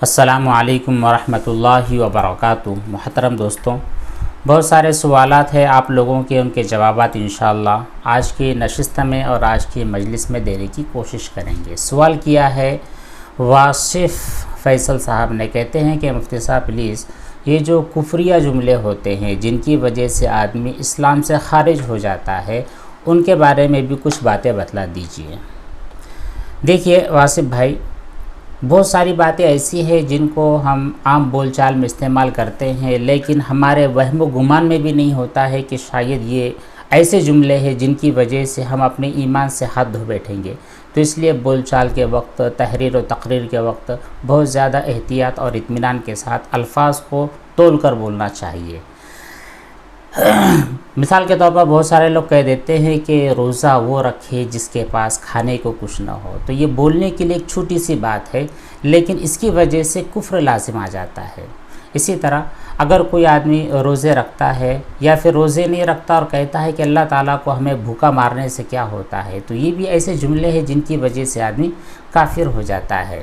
السلام علیکم ورحمۃ اللہ وبرکاتہ۔ محترم دوستوں، بہت سارے سوالات ہیں آپ لوگوں کے، ان کے جوابات انشاءاللہ آج کی نشست میں اور آج کی مجلس میں دینے کی کوشش کریں گے۔ سوال کیا ہے واصف فیصل صاحب نے، کہتے ہیں کہ مفتی صاحب پلیز یہ جو کفریہ جملے ہوتے ہیں جن کی وجہ سے آدمی اسلام سے خارج ہو جاتا ہے، ان کے بارے میں بھی کچھ باتیں بتلا دیجئے۔ دیکھیے واصف بھائی، بہت ساری باتیں ایسی ہیں جن کو ہم عام بول چال میں استعمال کرتے ہیں، لیکن ہمارے وہم و گمان میں بھی نہیں ہوتا ہے کہ شاید یہ ایسے جملے ہیں جن کی وجہ سے ہم اپنے ایمان سے ہاتھ دھو بیٹھیں گے۔ تو اس لیے بول چال کے وقت، تحریر و تقریر کے وقت بہت زیادہ احتیاط اور اطمینان کے ساتھ الفاظ کو تول کر بولنا چاہیے۔ مثال کے طور پر بہت سارے لوگ کہہ دیتے ہیں کہ روزہ وہ رکھے جس کے پاس کھانے کو کچھ نہ ہو، تو یہ بولنے کے لیے ایک چھوٹی سی بات ہے، لیکن اس کی وجہ سے کفر لازم آ جاتا ہے۔ اسی طرح اگر کوئی آدمی روزے رکھتا ہے یا پھر روزے نہیں رکھتا اور کہتا ہے کہ اللہ تعالیٰ کو ہمیں بھوکا مارنے سے کیا ہوتا ہے، تو یہ بھی ایسے جملے ہیں جن کی وجہ سے آدمی کافر ہو جاتا ہے۔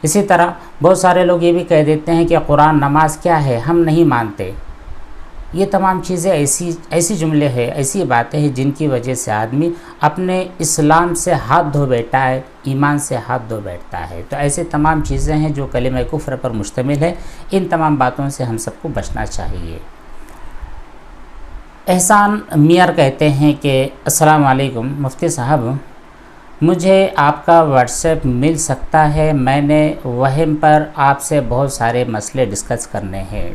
اسی طرح بہت سارے لوگ یہ بھی کہہ دیتے ہیں کہ قرآن نماز کیا ہے، ہم نہیں مانتے۔ یہ تمام چیزیں ایسی جملے ہیں، ایسی باتیں ہیں جن کی وجہ سے آدمی اپنے اسلام سے ہاتھ دھو بیٹھتا ہے، ایمان سے ہاتھ دھو بیٹھتا ہے۔ تو ایسے تمام چیزیں ہیں جو کلمہ کفر پر مشتمل ہے، ان تمام باتوں سے ہم سب کو بچنا چاہیے۔ احسان میار کہتے ہیں کہ السلام علیکم مفتی صاحب، مجھے آپ کا واٹس ایپ مل سکتا ہے؟ میں نے وہم پر آپ سے بہت سارے مسئلے ڈسکس کرنے ہیں۔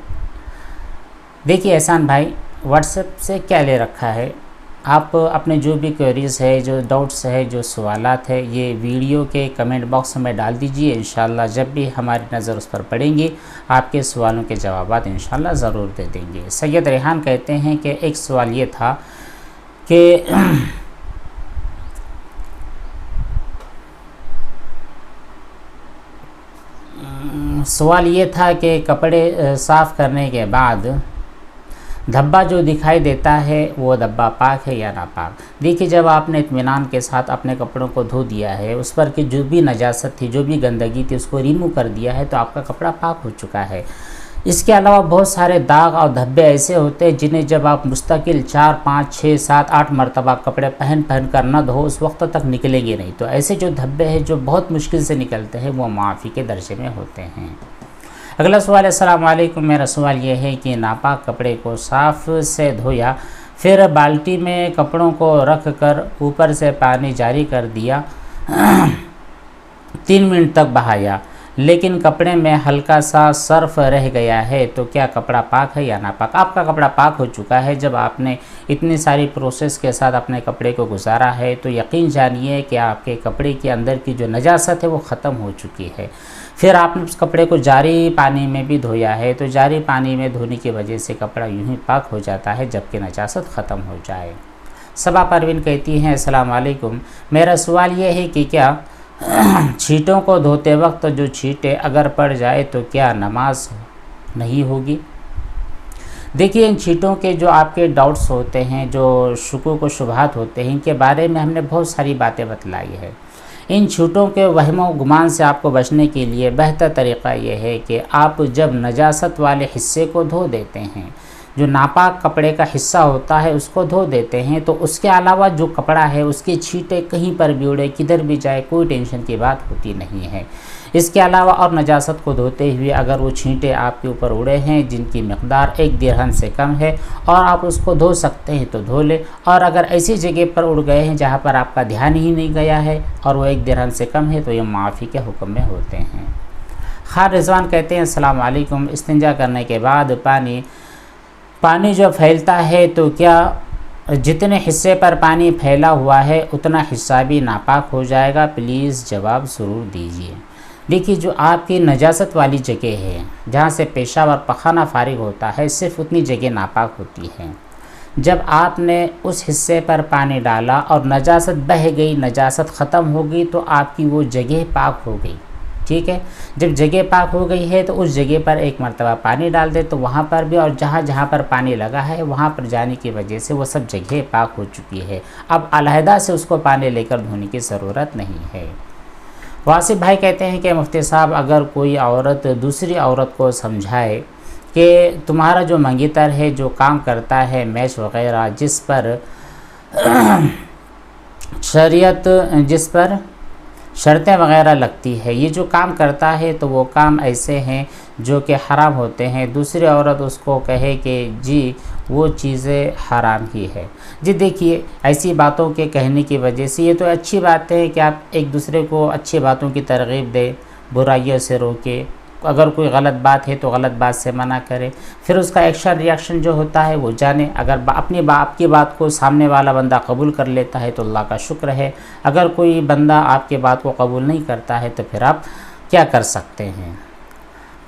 دیکھیے احسان بھائی، واٹس ایپ سے کیا لے رکھا ہے؟ آپ اپنے جو بھی کوئریز ہے، جو ڈاؤٹس ہے، جو سوالات ہے، یہ ویڈیو کے کمنٹ باکس میں ڈال دیجئے۔ انشاءاللہ جب بھی ہماری نظر اس پر پڑیں گی، آپ کے سوالوں کے جوابات انشاءاللہ ضرور دے دیں گے۔ سید ریحان کہتے ہیں کہ ایک سوال یہ تھا کہ کپڑے صاف کرنے کے بعد دھبا جو دکھائی دیتا ہے وہ دھبا پاک ہے یا ناپاک؟ دیکھیے جب آپ نے اطمینان کے ساتھ اپنے کپڑوں کو دھو دیا ہے، اس پر کہ جو بھی نجاست تھی، جو بھی گندگی تھی، اس کو ریموو کر دیا ہے، تو آپ کا کپڑا پاک ہو چکا ہے۔ اس کے علاوہ بہت سارے داغ اور دھبے ایسے ہوتے ہیں جنہیں جب آپ مستقل 4، 5، 6، 7، 8 مرتبہ کپڑے پہن کر نہ دھو، اس وقت تک نکلیں گے نہیں۔ تو ایسے جو دھبے ہیں جو بہت مشکل سے نکلتے ہیں، وہ معافی کے درجے میں ہوتے ہیں۔ اگلا سوال ہے، السلام علیکم، میرا سوال یہ ہے کہ ناپاک کپڑے کو صاف سے دھویا، پھر بالٹی میں کپڑوں کو رکھ کر اوپر سے پانی جاری کر دیا، 3 منٹ تک بہایا، لیکن کپڑے میں ہلکا سا سرف رہ گیا ہے، تو کیا کپڑا پاک ہے یا ناپاک؟ آپ کا کپڑا پاک ہو چکا ہے۔ جب آپ نے اتنی ساری پروسیس کے ساتھ اپنے کپڑے کو گزارا ہے، تو یقین جانیے کہ آپ کے کپڑے کے اندر کی جو نجاست ہے وہ ختم ہو چکی ہے۔ پھر آپ نے اس کپڑے کو جاری پانی میں بھی دھویا ہے، تو جاری پانی میں دھونے کی وجہ سے کپڑا یوں ہی پاک ہو جاتا ہے جبکہ نجاست ختم ہو جائے۔ صبا پروین کہتی ہیں السلام علیکم، میرا سوال یہ ہے کہ کیا چھینٹوں کو دھوتے وقت جو چھینٹیں اگر پڑ جائے تو کیا نماز نہیں ہوگی؟ دیکھیے ان چھینٹوں کے جو آپ کے ڈاؤٹس ہوتے ہیں، جو شکوک و شبہات ہوتے ہیں، ان کے بارے میں ہم نے بہت ساری باتیں بتلائی ہے۔ ان چھوٹوں کے وہم و گمان سے آپ کو بچنے کے لیے بہتر طریقہ یہ ہے کہ آپ جب نجاست والے حصے کو دھو دیتے ہیں، جو ناپاک کپڑے کا حصہ ہوتا ہے اس کو دھو دیتے ہیں، تو اس کے علاوہ جو کپڑا ہے اس کے چھینٹے کہیں پر بھی اڑے، کدھر بھی جائے، کوئی ٹینشن کی بات ہوتی نہیں ہے۔ اس کے علاوہ اور نجاست کو دھوتے ہوئے اگر وہ چھینٹے آپ کے اوپر اڑے ہیں جن کی مقدار 1 درہم سے کم ہے اور آپ اس کو دھو سکتے ہیں تو دھو لیں، اور اگر ایسی جگہ پر اڑ گئے ہیں جہاں پر آپ کا دھیان ہی نہیں گیا ہے اور وہ 1 درہم سے کم ہے، تو یہ معافی کے حکم میں ہوتے ہیں۔ خان رضوان کہتے ہیں السلام علیکم، استنجا کرنے کے بعد پانی جو پھیلتا ہے تو کیا جتنے حصے پر پانی پھیلا ہوا ہے اتنا حصہ بھی ناپاک ہو جائے گا؟ پلیز جواب ضرور دیجیے۔ دیکھیے جو آپ کی نجاست والی جگہ ہے، جہاں سے پیشاب اور پخانہ فارغ ہوتا ہے، صرف اتنی جگہ ناپاک ہوتی ہے۔ جب آپ نے اس حصے پر پانی ڈالا اور نجاست بہہ گئی، نجاست ختم ہو گئی، تو آپ کی وہ جگہ پاک ہو گئی، ٹھیک ہے۔ جب جگہ پاک ہو گئی ہے تو اس جگہ پر 1 مرتبہ پانی ڈال دے، تو وہاں پر بھی اور جہاں جہاں پر پانی لگا ہے وہاں پر جانے کی وجہ سے وہ سب جگہ پاک ہو چکی ہے۔ اب علیحدہ سے اس کو پانی لے کر دھونے کی ضرورت نہیں ہے۔ واصف بھائی کہتے ہیں کہ مفتی صاحب اگر کوئی عورت دوسری عورت کو سمجھائے کہ تمہارا جو منگیتر ہے جو کام کرتا ہے میچ وغیرہ جس پر شرطیں وغیرہ لگتی ہے، یہ جو کام کرتا ہے تو وہ کام ایسے ہیں جو کہ حرام ہوتے ہیں، دوسری عورت اس کو کہے کہ جی وہ چیزیں حرام ہی ہے۔ جی دیکھیے ایسی باتوں کے کہنے کی وجہ سے یہ تو اچھی بات ہے کہ آپ ایک دوسرے کو اچھی باتوں کی ترغیب دیں، برائیوں سے روکے، اگر کوئی غلط بات ہے تو غلط بات سے منع کرے، پھر اس کا ایکشن ریاکشن جو ہوتا ہے وہ جانے۔ اگر آپ کی بات کو سامنے والا بندہ قبول کر لیتا ہے تو اللہ کا شکر ہے، اگر کوئی بندہ آپ کی بات کو قبول نہیں کرتا ہے تو پھر آپ کیا کر سکتے ہیں۔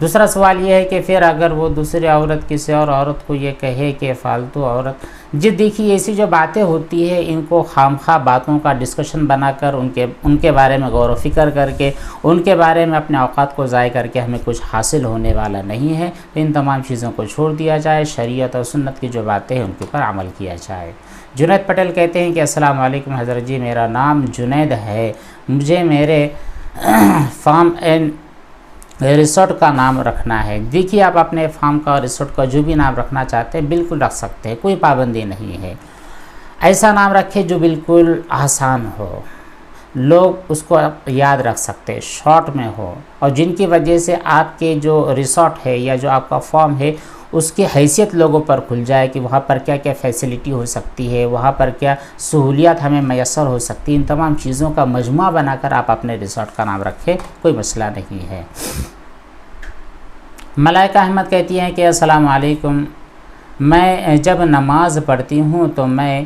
دوسرا سوال یہ ہے کہ پھر اگر وہ دوسری عورت کسی اور عورت کو یہ کہے کہ فالتو عورت، جی دیکھیے ایسی جو باتیں ہوتی ہے ان کو خامخواہ باتوں کا ڈسکشن بنا کر ان کے بارے میں غور و فکر کر کے ان کے بارے میں اپنے اوقات کو ضائع کر کے ہمیں کچھ حاصل ہونے والا نہیں ہے، تو ان تمام چیزوں کو چھوڑ دیا جائے، شریعت اور سنت کی جو باتیں ہیں ان کے اوپر عمل کیا جائے۔ جنید پٹیل کہتے ہیں کہ السلام علیکم حضرت جی، میرا نام جنید ہے، مجھے میرے فارم اینڈ ریسورٹ کا نام رکھنا ہے۔ دیکھیے آپ اپنے فارم کا اور ریسورٹ کا جو بھی نام رکھنا چاہتے ہیں بالکل رکھ سکتے ہیں، کوئی پابندی نہیں ہے۔ ایسا نام رکھے جو بالکل آسان ہو، لوگ اس کو یاد رکھ سکتے، شارٹ میں ہو، اور جن کی وجہ سے آپ کے جو ریسورٹ ہے یا جو آپ کا فارم ہے اس کی حیثیت لوگوں پر کھل جائے کہ وہاں پر کیا کیا فیسلٹی ہو سکتی ہے، وہاں پر کیا سہولیات ہمیں میسر ہو سکتی، ان تمام چیزوں کا مجموعہ بنا کر آپ اپنے ریسورٹ کا نام رکھیں، کوئی مسئلہ نہیں ہے۔ ملائکہ احمد کہتی ہیں کہ السلام علیکم، میں جب نماز پڑھتی ہوں تو میں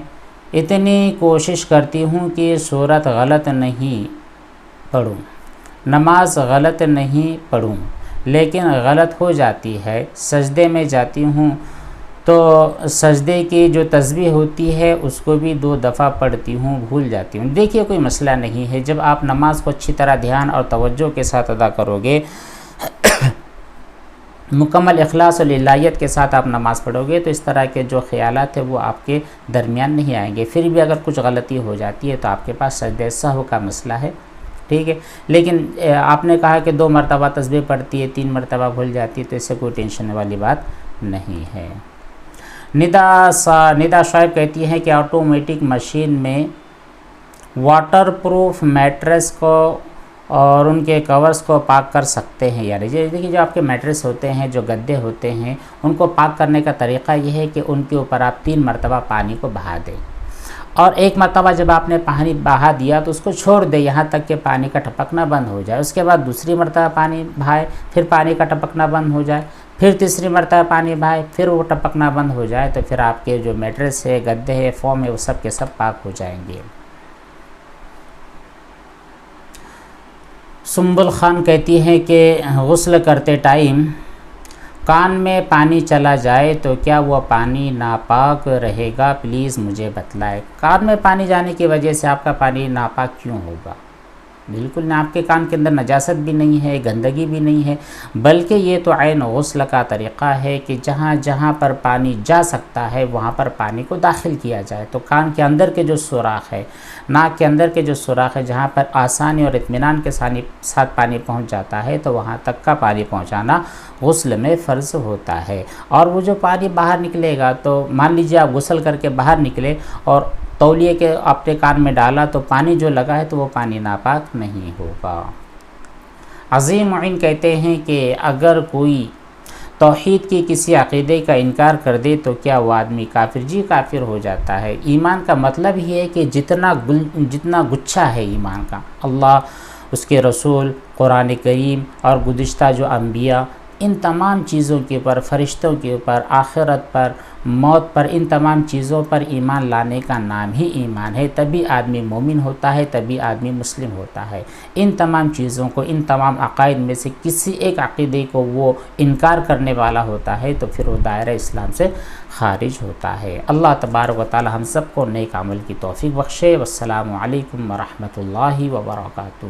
اتنی کوشش کرتی ہوں کہ سورت غلط نہیں پڑھوں، نماز غلط نہیں پڑھوں، لیکن غلط ہو جاتی ہے، سجدے میں جاتی ہوں تو سجدے کی جو تسبیح ہوتی ہے اس کو بھی 2 دفعہ پڑھتی ہوں، بھول جاتی ہوں۔ دیکھیے کوئی مسئلہ نہیں ہے، جب آپ نماز کو اچھی طرح دھیان اور توجہ کے ساتھ ادا کرو گے، مکمل اخلاص و للہیت کے ساتھ آپ نماز پڑھو گے تو اس طرح کے جو خیالات ہیں وہ آپ کے درمیان نہیں آئیں گے۔ پھر بھی اگر کچھ غلطی ہو جاتی ہے تو آپ کے پاس سجدہ سہو کا مسئلہ ہے، ٹھیک ہے، لیکن آپ نے کہا کہ 2 مرتبہ تسبیح پڑھتی ہے، 3 مرتبہ بھول جاتی ہے، تو اس سے کوئی ٹینشن والی بات نہیں ہے۔ ندا شعیب کہتی ہیں کہ آٹومیٹک مشین میں واٹر پروف میٹریس کو اور ان کے کورز کو پاک کر سکتے ہیں، یعنی دیکھیے جو آپ کے میٹریس ہوتے ہیں، جو گدے ہوتے ہیں، ان کو پاک کرنے کا طریقہ یہ ہے کہ ان کے اوپر آپ 3 مرتبہ پانی کو بہا دیں، اور 1 مرتبہ جب آپ نے پانی بہا دیا تو اس کو چھوڑ دیں یہاں تک کہ پانی کا ٹپکنا بند ہو جائے، اس کے بعد دوسری مرتبہ پانی بہائے، پھر پانی کا ٹپکنا بند ہو جائے، پھر تیسری مرتبہ پانی بہائے، پھر وہ ٹپکنا بند ہو جائے، تو پھر آپ کے جو میٹریس ہے، گدے ہے، فوم ہے، وہ سب کے سب پاک ہو جائیں گے۔ سنبل خان کہتی ہیں کہ غسل کرتے ٹائم کان میں پانی چلا جائے تو کیا وہ پانی ناپاک رہے گا؟ پلیز مجھے بتلائے۔ کان میں پانی جانے کی وجہ سے آپ کا پانی ناپاک کیوں ہوگا؟ بالکل نہ، آپ کے کان کے اندر نجاست بھی نہیں ہے، گندگی بھی نہیں ہے، بلکہ یہ تو عین غسل کا طریقہ ہے کہ جہاں جہاں پر پانی جا سکتا ہے وہاں پر پانی کو داخل کیا جائے۔ تو کان کے اندر کے جو سوراخ ہے، ناک کے اندر کے جو سوراخ ہے، جہاں پر آسانی اور اطمینان کے ساتھ پانی پہنچ جاتا ہے تو وہاں تک کا پانی پہنچانا غسل میں فرض ہوتا ہے۔ اور وہ جو پانی باہر نکلے گا، تو مان لیجیے آپ غسل کر کے باہر نکلے اور تولیے کے اپنے کان میں ڈالا تو پانی جو لگا ہے تو وہ پانی ناپاک نہیں ہوگا۔ عظیم معین کہتے ہیں کہ اگر کوئی توحید کی کسی عقیدے کا انکار کر دے تو کیا وہ آدمی کافر؟ جی کافر ہو جاتا ہے۔ ایمان کا مطلب یہ ہے کہ جتنا گچھا ہے ایمان کا، اللہ، اس کے رسول، قرآن کریم اور گزشتہ جو انبیاء، ان تمام چیزوں کے اوپر، فرشتوں کے اوپر، آخرت پر، موت پر، ان تمام چیزوں پر ایمان لانے کا نام ہی ایمان ہے، تبھی آدمی مومن ہوتا ہے، تبھی آدمی مسلم ہوتا ہے۔ ان تمام چیزوں کو، ان تمام عقائد میں سے کسی ایک عقیدے کو وہ انکار کرنے والا ہوتا ہے تو پھر وہ دائرہ اسلام سے خارج ہوتا ہے۔ اللہ تبارک و تعالی ہم سب کو نیک عمل کی توفیق بخشے۔ والسلام علیکم ورحمۃ اللہ وبرکاتہ۔